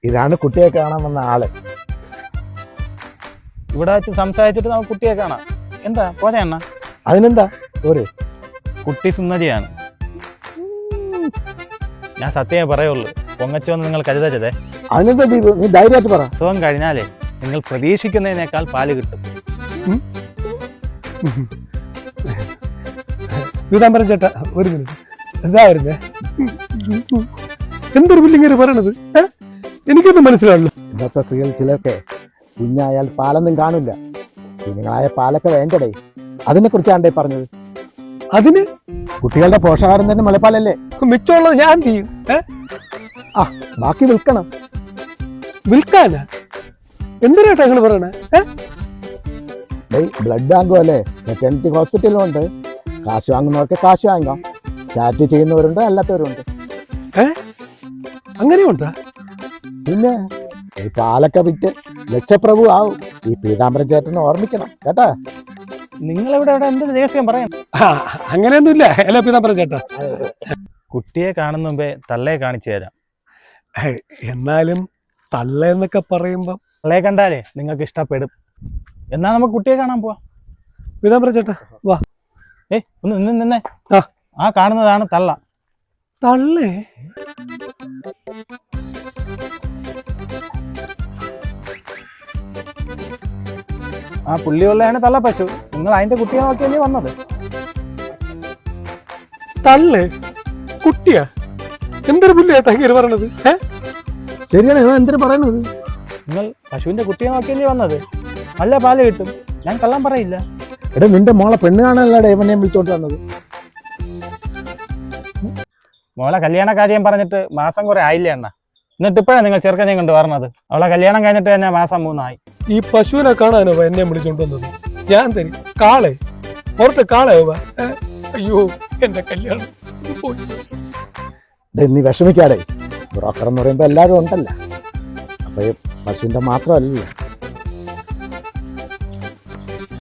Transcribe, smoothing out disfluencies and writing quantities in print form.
ഇതാണ് കുട്ടിയെ കാണാൻ വന്ന ആള്. ഇവിടെ വെച്ച് സംസാരിച്ചിട്ട് നമുക്ക് കുട്ടിയെ കാണാം. എന്താ പോരാ അണ്ണ? അതിനെന്താ ഒരു കുട്ടി സുന്ദരിയാണ്. ഞാൻ സത്യമേ പറയുള്ളൂ. പൊങ്ങച്ചോന്ന് നിങ്ങൾ കരുതരുതേ. അതിനെന്താ ദീപു, നീ ധൈര്യമായിട്ട് പറ. സുഖം കഴിഞ്ഞാലേ നിങ്ങൾ പ്രതീക്ഷിക്കുന്നതിനേക്കാൾ പാല് കിട്ടും. പീതാംബരൻ ചേട്ടാ, ഒരു മിനിറ്റ്. എന്താ വരുന്നേ? എന്തൊരു ബില്ലിങ്ങനെ പറയണത്? എനിക്കൊന്നും മനസ്സിലാവില്ല. ഇന്നത്തെ സ്ത്രീകൾ ചിലർക്ക് കുഞ്ഞായാൽ പാലൊന്നും കാണില്ല. കുഞ്ഞുങ്ങളായ പാലൊക്കെ വേണ്ടടേ. അതിനെ കുറിച്ചാണ്ടേ പറഞ്ഞത്. അതിന് കുട്ടികളുടെ പോഷകാഹാരം തന്നെ മുലപ്പാലല്ലേ. മിച്ചമുള്ളത് ഞാൻ ചെയ്യും. ബാക്കി വിൽക്കണം. വിൽക്കാനാ? എന്തിനാട്ടാ നിങ്ങൾ പറയണേ? ബ്ലഡ് ബാങ്കും അല്ലേ, മെറ്റേണിറ്റി ഹോസ്പിറ്റലും ഉണ്ട്. കാശ് വാങ്ങുന്നവർക്ക് കാശ് വാങ്ങാം. ചാറ്റ് ചെയ്യുന്നവരുണ്ട്, അല്ലാത്തവരുണ്ട്. അങ്ങനെയുണ്ടാ? പിന്നെ ഈ പാലൊക്കെ വിറ്റ് ലക്ഷപ്രഭു ആവും. ഈ പീതാംബരൻ ചേട്ടനെ ഓർമ്മിക്കണം കേട്ടാ. നിങ്ങളിവിടെ ഇവിടെ എന്ത് രഹസ്യം പറയാം? അങ്ങനെയൊന്നുമില്ല. അല്ല പീതാംബരൻ ചേട്ടാ, കുട്ടിയെ കാണുന്ന മുമ്പേ തള്ളയെ കാണിച്ചു തരാം. എന്നാലും തള്ളേന്നൊക്കെ പറയുമ്പം തള്ളയെ കണ്ടാലേ നിങ്ങൾക്ക് ഇഷ്ടപ്പെടും. എന്നാ നമുക്ക് കുട്ടിയെ കാണാൻ പോവാ. പീതാംബരൻ ചേട്ടാ വാ. ഒന്ന് നിന്നേ. ആ. ആ കാണുന്നതാണ് തള്ള. തള്ളേ? ആ പുള്ളിയുള്ളതാണ് തള്ള പശു. നിങ്ങൾ അതിന്റെ കുട്ടിയെ നോക്കിയല്ലേ വന്നത്? തള്ളേ? കുട്ടിയാ? എന്തൊരു പുല്ലേട്ടാ ഇങ്ങനെ പറയണത്? ശരിയാണ്, എന്തിനു പറയണത്? നിങ്ങൾ പശുവിന്റെ കുട്ടിയെ നോക്കിയല്ലേ വന്നത്? നല്ല പാല് കിട്ടും. ഞാൻ കള്ളം പറയില്ല. എടാ, നിന്റെ മോളെ പെണ്ണ് കാണാനല്ലേ ഇവനെ വിളിച്ചോണ്ട് വന്നത്? മോളെ കല്യാണ കാര്യം പറഞ്ഞിട്ട് മാസം കുറെ ആയില്ലേ അണ്ണ? എന്നിട്ട് ഇപ്പോഴാണ് നിങ്ങൾ ചെറുക്കനെ കൊണ്ട് പറഞ്ഞത്. അവളെ കല്യാണം കഴിഞ്ഞിട്ട് തന്നെ മാസം 3 ആയി. ഈ പശുവിനെ കാണാനോ എന്നെ വിളിച്ചോണ്ട് വന്നത്? ഞാൻ തരും കാളെ പുറത്ത് കാളയോ? അയ്യോ, എന്റെ കല്യാണം പോയി. നീ വിഷമിക്കാടേ. ബ്രോക്കർ എന്ന് പറയുമ്പോ എല്ലാരും ഉണ്ടല്ലോ. അപ്പൊ പശുവിന്റെ മാത്രമല്ലല്ലോ.